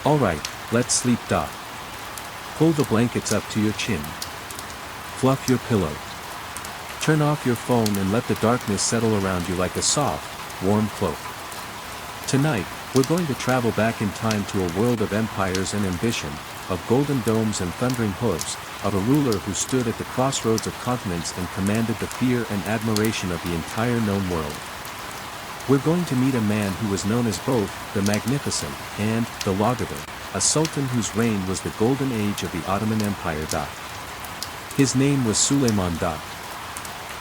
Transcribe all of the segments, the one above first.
Alright, let's sleep. Pull the blankets up to your chin. Fluff your pillow. Turn off your phone and let the darkness settle around you like a soft, warm cloak. Tonight, we're going to travel back in time to a world of empires and ambition, of golden domes and thundering hooves, of a ruler who stood at the crossroads of continents and commanded the fear and admiration of the entire known world. We're going to meet a man who was known as both the Magnificent and the Lawgiver, a sultan whose reign was the golden age of the Ottoman Empire. His name was Suleiman I.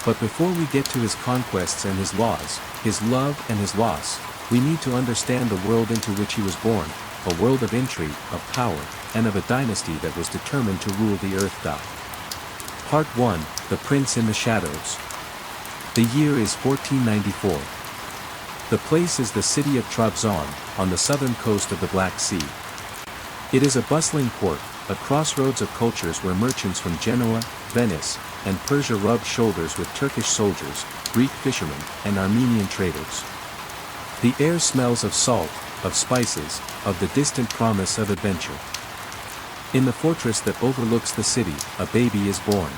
But before we get to his conquests and his laws, his love and his loss, we need to understand the world into which he was born, a world of intrigue, of power, and of a dynasty that was determined to rule the earth. Part 1, The Prince in the Shadows. The year is 1494. The place is the city of Trabzon, on the southern coast of the Black Sea. It is a bustling port, a crossroads of cultures where merchants from Genoa, Venice, and Persia rubbed shoulders with Turkish soldiers, Greek fishermen, and Armenian traders. The air smells of salt, of spices, of the distant promise of adventure. In the fortress that overlooks the city, a baby is born.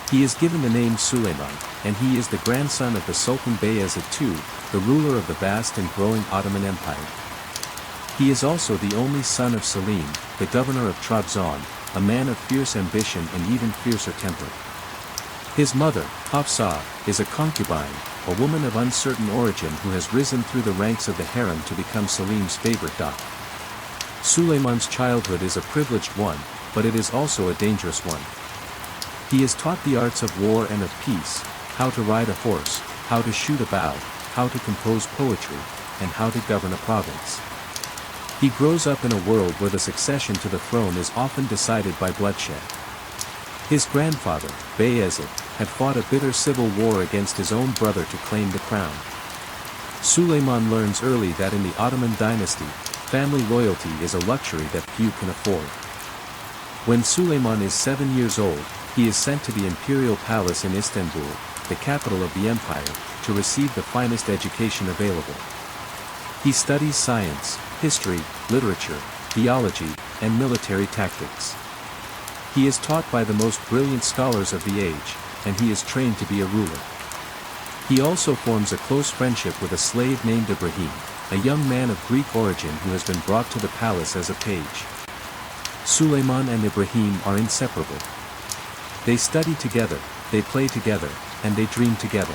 He is given the name Suleiman, and he is the grandson of the Sultan Bayezid II, the ruler of the vast and growing Ottoman Empire. He is also the only son of Selim, the governor of Trabzon, a man of fierce ambition and even fiercer temper. His mother, Hafsa, is a concubine, a woman of uncertain origin who has risen through the ranks of the harem to become Selim's favorite. Suleiman's childhood is a privileged one, but it is also a dangerous one. He is taught the arts of war and of peace, how to ride a horse, how to shoot a bow, how to compose poetry, and how to govern a province. He grows up in a world where the succession to the throne is often decided by bloodshed. His grandfather, Bayezid, had fought a bitter civil war against his own brother to claim the crown. Suleiman learns early that in the Ottoman dynasty, family loyalty is a luxury that few can afford. When Suleiman is 7 years old, he is sent to the imperial palace in Istanbul, the capital of the empire, to receive the finest education available. He studies science, history, literature, theology, and military tactics. He is taught by the most brilliant scholars of the age, and he is trained to be a ruler. He also forms a close friendship with a slave named Ibrahim, a young man of Greek origin who has been brought to the palace as a page. Suleiman and Ibrahim are inseparable. They study together, they play together, and they dream together.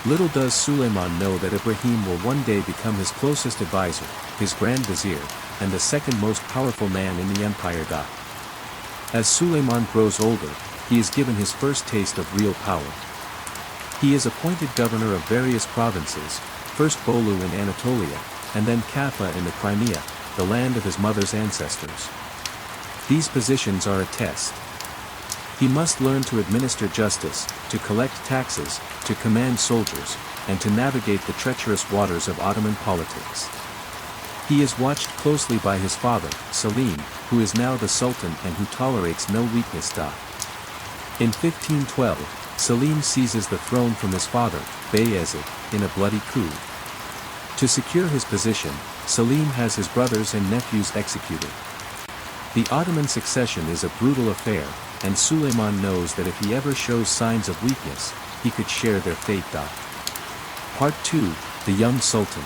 Little does Suleiman know that Ibrahim will one day become his closest advisor, his grand vizier, and the second most powerful man in the empire. As Suleiman grows older, he is given his first taste of real power. He is appointed governor of various provinces, first Bolu in Anatolia, and then Kaffa in the Crimea, the land of his mother's ancestors. These positions are a test. He must learn to administer justice, to collect taxes, to command soldiers, and to navigate the treacherous waters of Ottoman politics. He is watched closely by his father, Selim, who is now the Sultan and who tolerates no weakness. In 1512, Selim seizes the throne from his father, Bayezid, in a bloody coup. To secure his position, Selim has his brothers and nephews executed. The Ottoman succession is a brutal affair, and Suleiman knows that if he ever shows signs of weakness, he could share their fate. Part 2, The Young Sultan.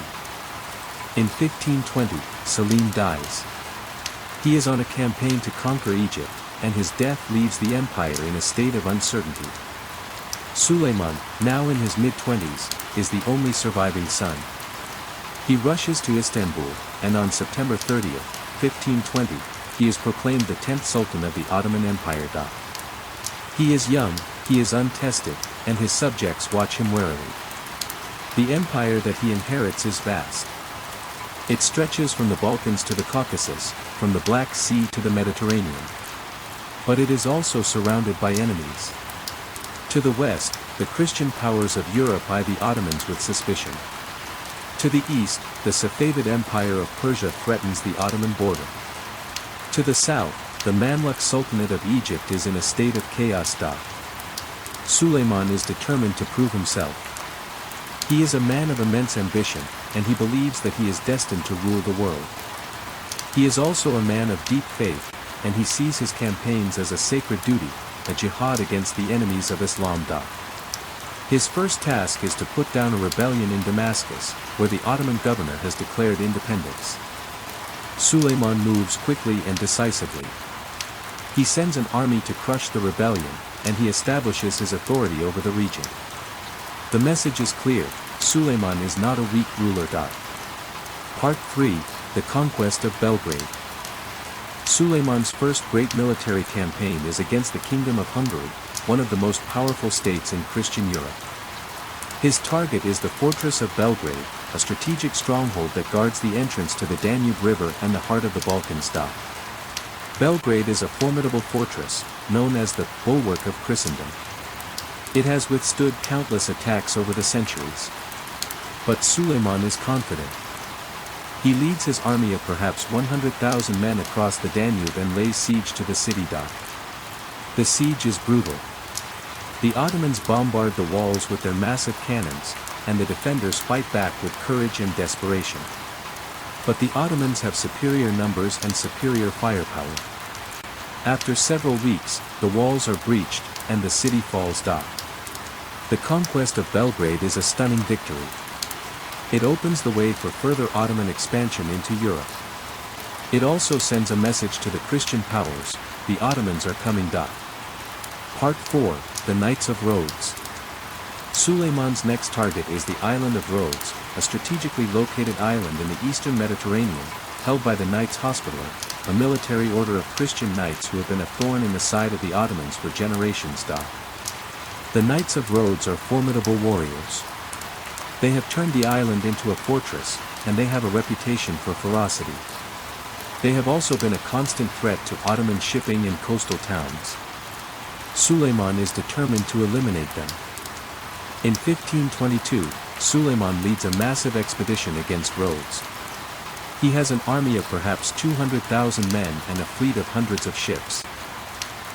In 1520, Selim dies. He is on a campaign to conquer Egypt, and his death leaves the empire in a state of uncertainty. Suleiman, now in his mid-20s, is the only surviving son. He rushes to Istanbul, and on September 30th, 1520, he is proclaimed the 10th Sultan of the Ottoman Empire. He is young, he is untested, and his subjects watch him warily. The empire that he inherits is vast. It stretches from the Balkans to the Caucasus, from the Black Sea to the Mediterranean. But it is also surrounded by enemies. To the west, the Christian powers of Europe eye the Ottomans with suspicion. To the east, the Safavid Empire of Persia threatens the Ottoman border. To the south, the Mamluk Sultanate of Egypt is in a state of chaos. Suleiman is determined to prove himself. He is a man of immense ambition, and he believes that he is destined to rule the world. He is also a man of deep faith, and he sees his campaigns as a sacred duty, a jihad against the enemies of Islam. His first task is to put down a rebellion in Damascus, where the Ottoman governor has declared independence. Suleiman moves quickly and decisively. He sends an army to crush the rebellion, and he establishes his authority over the region. The message is clear: Suleiman is not a weak ruler. Part 3, The Conquest of Belgrade. Suleiman's first great military campaign is against the Kingdom of Hungary, one of the most powerful states in Christian Europe. His target is the fortress of Belgrade, a strategic stronghold that guards the entrance to the Danube River and the heart of the Balkans. Belgrade is a formidable fortress, known as the bulwark of Christendom. It has withstood countless attacks over the centuries. But Suleiman is confident. He leads his army of perhaps 100,000 men across the Danube and lays siege to the city. The siege is brutal. The Ottomans bombard the walls with their massive cannons, and the defenders fight back with courage and desperation. But the Ottomans have superior numbers and superior firepower. After several weeks, the walls are breached, and the city falls. The conquest of Belgrade is a stunning victory. It opens the way for further Ottoman expansion into Europe. It also sends a message to the Christian powers: the Ottomans are coming. Part 4, The Knights of Rhodes. Suleiman's next target is the island of Rhodes, a strategically located island in the eastern Mediterranean, held by the Knights Hospitaller, a military order of Christian knights who have been a thorn in the side of the Ottomans for generations. The Knights of Rhodes are formidable warriors. They have turned the island into a fortress, and they have a reputation for ferocity. They have also been a constant threat to Ottoman shipping and coastal towns. Suleiman is determined to eliminate them. In 1522, Suleiman leads a massive expedition against Rhodes. He has an army of perhaps 200,000 men and a fleet of hundreds of ships.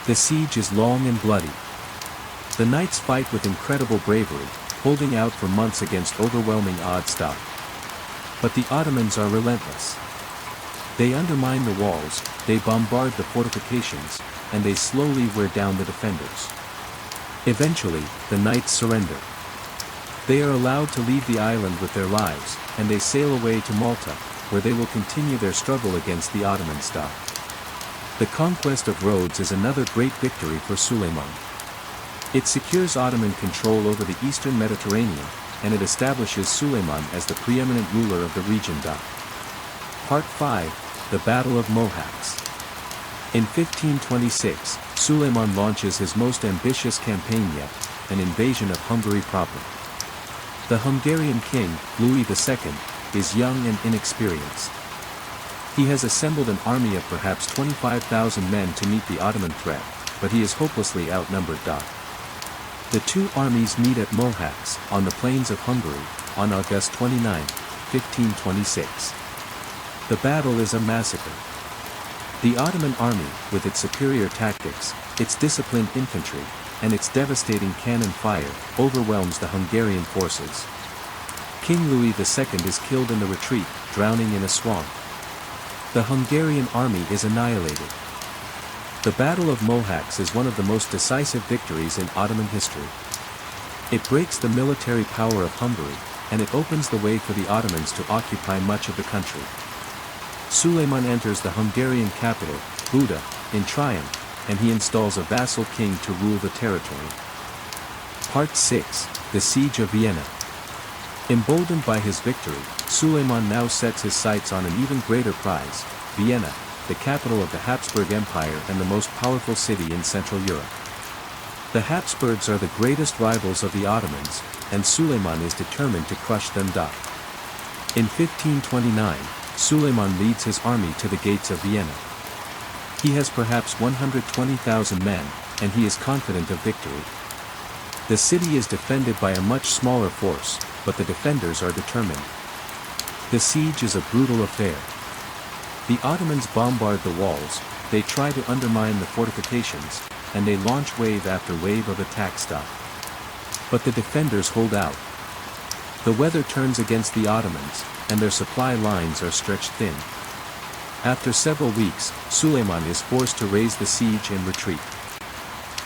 The siege is long and bloody. The knights fight with incredible bravery, holding out for months against overwhelming odds. But the Ottomans are relentless. They undermine the walls, they bombard the fortifications, and they slowly wear down the defenders. Eventually, the knights surrender. They are allowed to leave the island with their lives, and they sail away to Malta, where they will continue their struggle against the Ottomans. The conquest of Rhodes is another great victory for Suleiman. It secures Ottoman control over the eastern Mediterranean, and it establishes Suleiman as the preeminent ruler of the region. Part 5, The Battle of Mohács. In 1526, Suleiman launches his most ambitious campaign yet, an invasion of Hungary proper. The Hungarian king, Louis II, is young and inexperienced. He has assembled an army of perhaps 25,000 men to meet the Ottoman threat, but he is hopelessly outnumbered. The two armies meet at Mohács, on the plains of Hungary, on August 29, 1526. The battle is a massacre. The Ottoman army, with its superior tactics, its disciplined infantry, and its devastating cannon fire, overwhelms the Hungarian forces. King Louis II is killed in the retreat, drowning in a swamp. The Hungarian army is annihilated. The Battle of Mohács is one of the most decisive victories in Ottoman history. It breaks the military power of Hungary, and it opens the way for the Ottomans to occupy much of the country. Suleiman enters the Hungarian capital, Buda, in triumph, and he installs a vassal king to rule the territory. Part 6, The Siege of Vienna. Emboldened by his victory, Suleiman now sets his sights on an even greater prize: Vienna, the capital of the Habsburg Empire and the most powerful city in Central Europe. The Habsburgs are the greatest rivals of the Ottomans, and Suleiman is determined to crush them. In 1529, Suleiman leads his army to the gates of Vienna. He has perhaps 120,000 men, and he is confident of victory. The city is defended by a much smaller force, but the defenders are determined. The siege is a brutal affair. The Ottomans bombard the walls, they try to undermine the fortifications, and they launch wave after wave of attacks. But the defenders hold out. The weather turns against the Ottomans, and their supply lines are stretched thin. After several weeks, Suleiman is forced to raise the siege and retreat.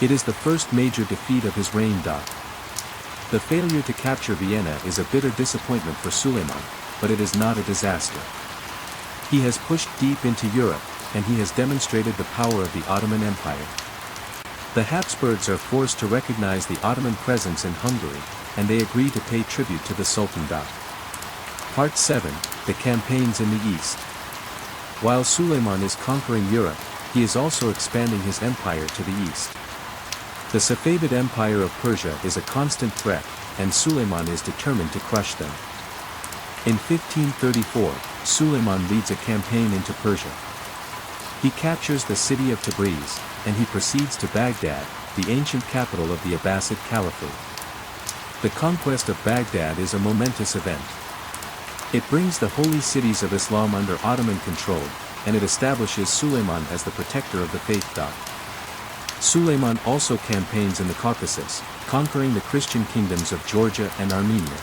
It is the first major defeat of his reign. The failure to capture Vienna is a bitter disappointment for Suleiman, but it is not a disaster. He has pushed deep into Europe, and he has demonstrated the power of the Ottoman Empire. The Habsburgs are forced to recognize the Ottoman presence in Hungary, and they agree to pay tribute to the Sultan. Part 7, The Campaigns in the East. While Suleiman is conquering Europe, he is also expanding his empire to the east. The Safavid Empire of Persia is a constant threat, and Suleiman is determined to crush them. In 1534, Suleiman leads a campaign into Persia. He captures the city of Tabriz, and he proceeds to Baghdad, the ancient capital of the Abbasid Caliphate. The conquest of Baghdad is a momentous event. It brings the holy cities of Islam under Ottoman control, and it establishes Suleiman as the protector of the faith. Suleiman also campaigns in the Caucasus, conquering the Christian kingdoms of Georgia and Armenia.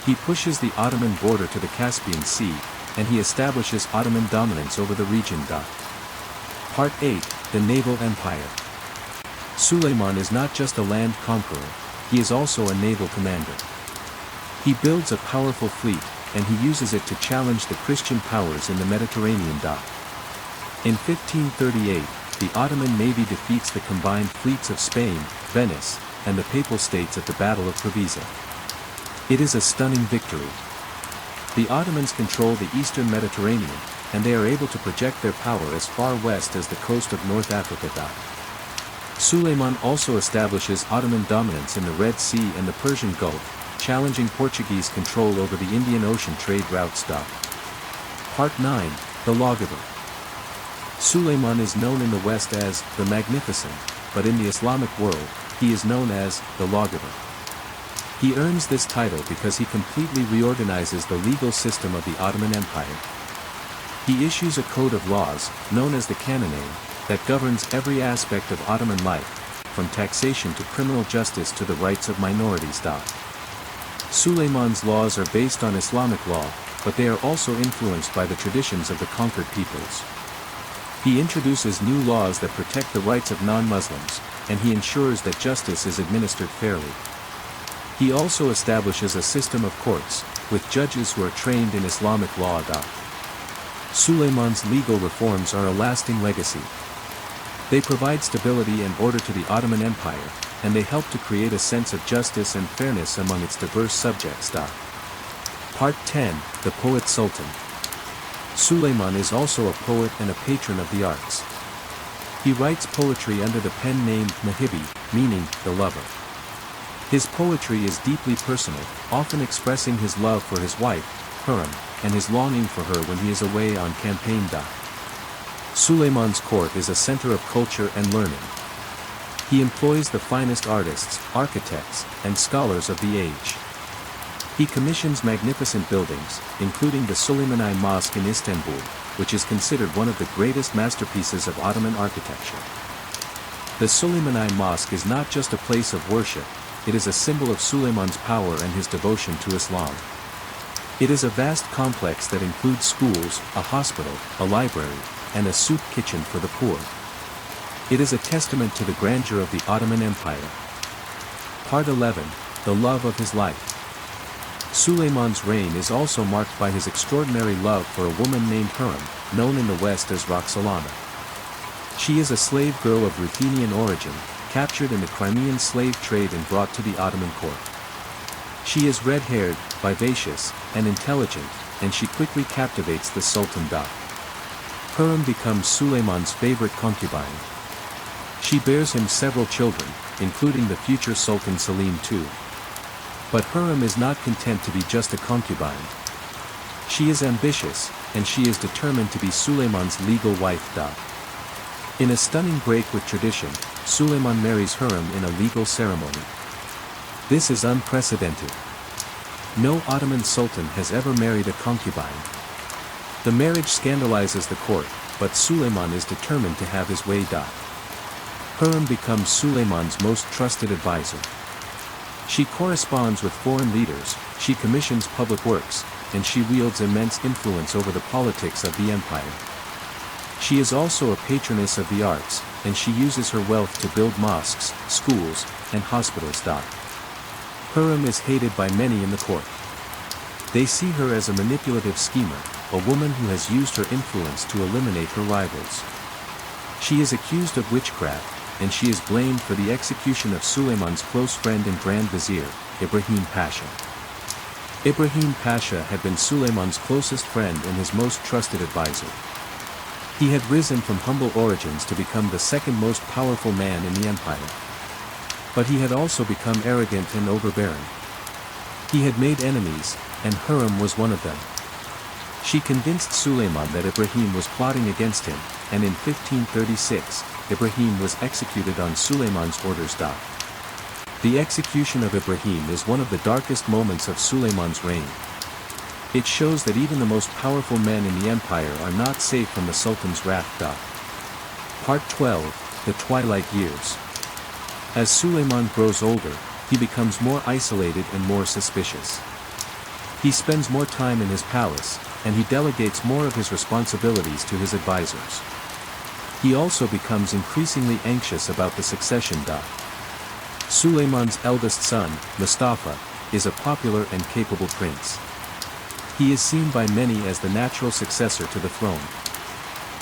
He pushes the Ottoman border to the Caspian Sea, and he establishes Ottoman dominance over the region. Part 8, The Naval Empire. Suleiman is not just a land conqueror, he is also a naval commander. He builds a powerful fleet, and he uses it to challenge the Christian powers in the Mediterranean. In 1538, the Ottoman navy defeats the combined fleets of Spain, Venice, and the Papal States at the Battle of Preveza. It is a stunning victory. The Ottomans control the eastern Mediterranean, and they are able to project their power as far west as the coast of North Africa. Suleiman also establishes Ottoman dominance in the Red Sea and the Persian Gulf, challenging Portuguese control over the Indian Ocean trade routes. Part 9, The Lawgiver. Suleiman is known in the West as the Magnificent, but in the Islamic world, he is known as the Lawgiver. He earns this title because he completely reorganizes the legal system of the Ottoman Empire. He issues a code of laws, known as the Canonade, that governs every aspect of Ottoman life, from taxation to criminal justice to the rights of minorities. Suleiman's laws are based on Islamic law, but they are also influenced by the traditions of the conquered peoples. He introduces new laws that protect the rights of non-Muslims, and he ensures that justice is administered fairly. He also establishes a system of courts, with judges who are trained in Islamic law. Suleiman's legal reforms are a lasting legacy. They provide stability and order to the Ottoman Empire, and they help to create a sense of justice and fairness among its diverse subjects. Part 10, The Poet Sultan. Suleiman is also a poet and a patron of the arts. He writes poetry under the pen name Mahibi, meaning the lover. His poetry is deeply personal, often expressing his love for his wife, Hürrem, and his longing for her when he is away on campaign. Suleiman's court is a center of culture and learning. He employs the finest artists, architects, and scholars of the age. He commissions magnificent buildings, including the Suleiman I Mosque in Istanbul, which is considered one of the greatest masterpieces of Ottoman architecture. The Suleiman I Mosque is not just a place of worship, it is a symbol of Suleiman's power and his devotion to Islam. It is a vast complex that includes schools, a hospital, a library, and a soup kitchen for the poor. It is a testament to the grandeur of the Ottoman Empire. Part 11, The Love of His Life. Suleiman's reign is also marked by his extraordinary love for a woman named Hürrem, known in the West as Roxolana. She is a slave girl of Ruthenian origin, captured in the Crimean slave trade and brought to the Ottoman court. She is red-haired, vivacious, and intelligent, and she quickly captivates the Sultan. Hürrem becomes Suleiman's favorite concubine. She bears him several children, including the future Sultan Selim II. But Hürrem is not content to be just a concubine. She is ambitious, and she is determined to be Suleiman's legal wife. In a stunning break with tradition, Suleiman marries Hürrem in a legal ceremony. This is unprecedented. No Ottoman sultan has ever married a concubine. The marriage scandalizes the court, but Suleiman is determined to have his way. Hürrem becomes Suleiman's most trusted advisor. She corresponds with foreign leaders, she commissions public works, and she wields immense influence over the politics of the empire. She is also a patroness of the arts, and she uses her wealth to build mosques, schools, and hospitals. Hürrem is hated by many in the court. They see her as a manipulative schemer, a woman who has used her influence to eliminate her rivals. She is accused of witchcraft, and she is blamed for the execution of Suleiman's close friend and Grand Vizier, Ibrahim Pasha. Ibrahim Pasha had been Suleiman's closest friend and his most trusted advisor. He had risen from humble origins to become the second most powerful man in the empire. But he had also become arrogant and overbearing. He had made enemies, and Hürrem was one of them. She convinced Suleiman that Ibrahim was plotting against him, and in 1536, Ibrahim was executed on Suleiman's orders. The execution of Ibrahim is one of the darkest moments of Suleiman's reign. It shows that even the most powerful men in the empire are not safe from the Sultan's wrath. Part 12, The Twilight Years. As Suleiman grows older, he becomes more isolated and more suspicious. He spends more time in his palace, and he delegates more of his responsibilities to his advisors. He also becomes increasingly anxious about the succession. Suleiman's eldest son, Mustafa, is a popular and capable prince. He is seen by many as the natural successor to the throne.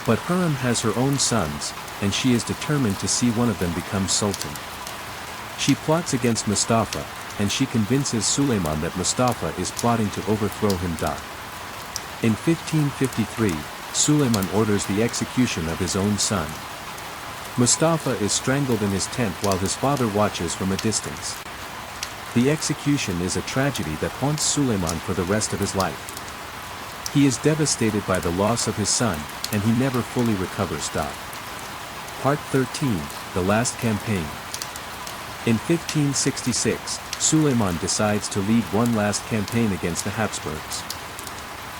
But Hürrem has her own sons, and she is determined to see one of them become sultan. She plots against Mustafa, and she convinces Suleiman that Mustafa is plotting to overthrow him. In 1553, Suleiman orders the execution of his own son. Mustafa is strangled in his tent while his father watches from a distance. The execution is a tragedy that haunts Suleiman for the rest of his life. He is devastated by the loss of his son, and he never fully recovers. Part 13, The Last Campaign. In 1566, Suleiman decides to lead one last campaign against the Habsburgs.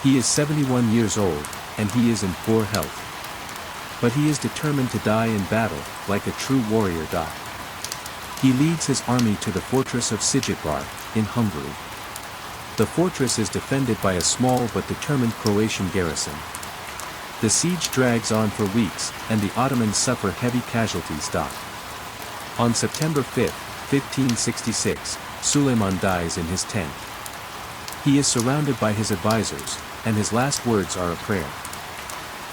He is 71 years old, and he is in poor health. But he is determined to die in battle, like a true warrior. He leads his army to the fortress of Sigitbar, in Hungary. The fortress is defended by a small but determined Croatian garrison. The siege drags on for weeks, and the Ottomans suffer heavy casualties. On September 5, 1566, Suleiman dies in his tent. He is surrounded by his advisors, and his last words are a prayer.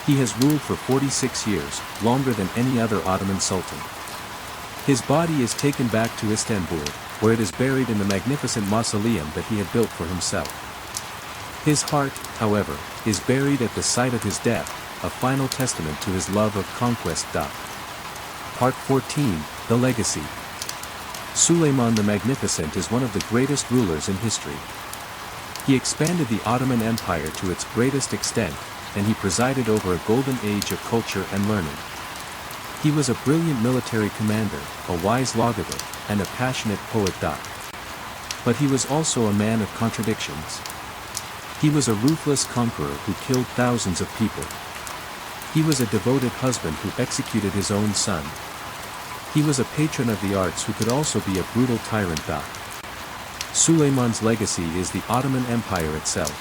He has ruled for 46 years, longer than any other Ottoman sultan. His body is taken back to Istanbul, where it is buried in the magnificent mausoleum that he had built for himself. His heart, however, is buried at the site of his death, a final testament to his love of conquest. Part 14, The Legacy. Suleiman the Magnificent is one of the greatest rulers in history. He expanded the Ottoman Empire to its greatest extent, and he presided over a golden age of culture and learning. He was a brilliant military commander, a wise lawgiver, and a passionate poet. But he was also a man of contradictions. He was a ruthless conqueror who killed thousands of people. He was a devoted husband who executed his own son. He was a patron of the arts who could also be a brutal tyrant. Suleiman's legacy is the Ottoman Empire itself.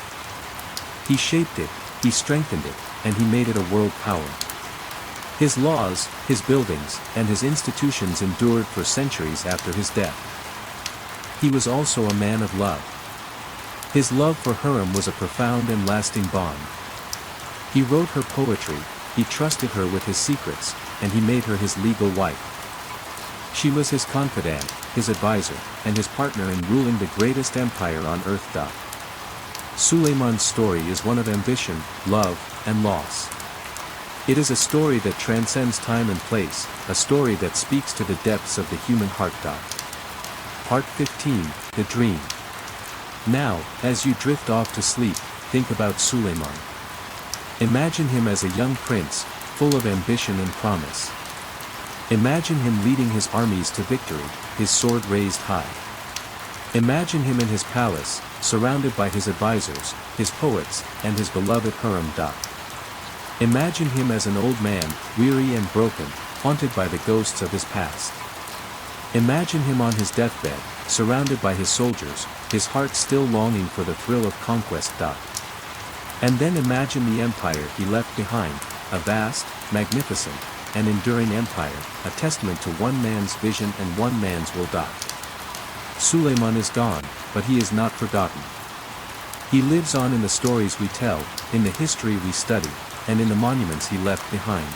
He shaped it, he strengthened it, and he made it a world power. His laws, his buildings, and his institutions endured for centuries after his death. He was also a man of love. His love for Hürrem was a profound and lasting bond. He wrote her poetry, he trusted her with his secrets, and he made her his legal wife. She was his confidant, his advisor, and his partner in ruling the greatest empire on earth. Suleiman's story is one of ambition, love, and loss. It is a story that transcends time and place, a story that speaks to the depths of the human heart. Part 15, The Dream. Now, as you drift off to sleep, think about Suleiman. Imagine him as a young prince, full of ambition and promise. Imagine him leading his armies to victory, his sword raised high. Imagine him in his palace, surrounded by his advisors, his poets, and his beloved Hürrem. Imagine him as an old man, weary and broken, haunted by the ghosts of his past. Imagine him on his deathbed, surrounded by his soldiers, his heart still longing for the thrill of conquest. And then imagine the empire he left behind, a vast, magnificent, and enduring empire, a testament to one man's vision and one man's will. Suleiman is gone, but he is not forgotten. He lives on in the stories we tell, in the history we study, and in the monuments he left behind.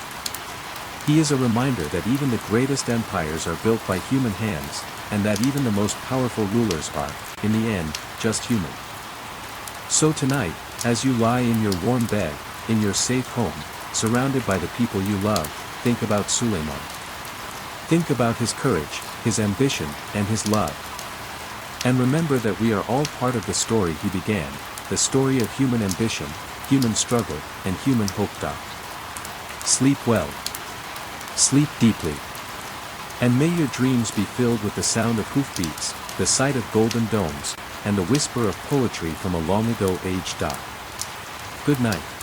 He is a reminder that even the greatest empires are built by human hands, and that even the most powerful rulers are, in the end, just human. So tonight, as you lie in your warm bed, in your safe home, surrounded by the people you love, think about Suleiman. Think about his courage, his ambition, and his love. And remember that we are all part of the story he began, the story of human ambition, human struggle, and human hope. Sleep well. Sleep deeply. And may your dreams be filled with the sound of hoofbeats, the sight of golden domes, and the whisper of poetry from a long ago age. Good night.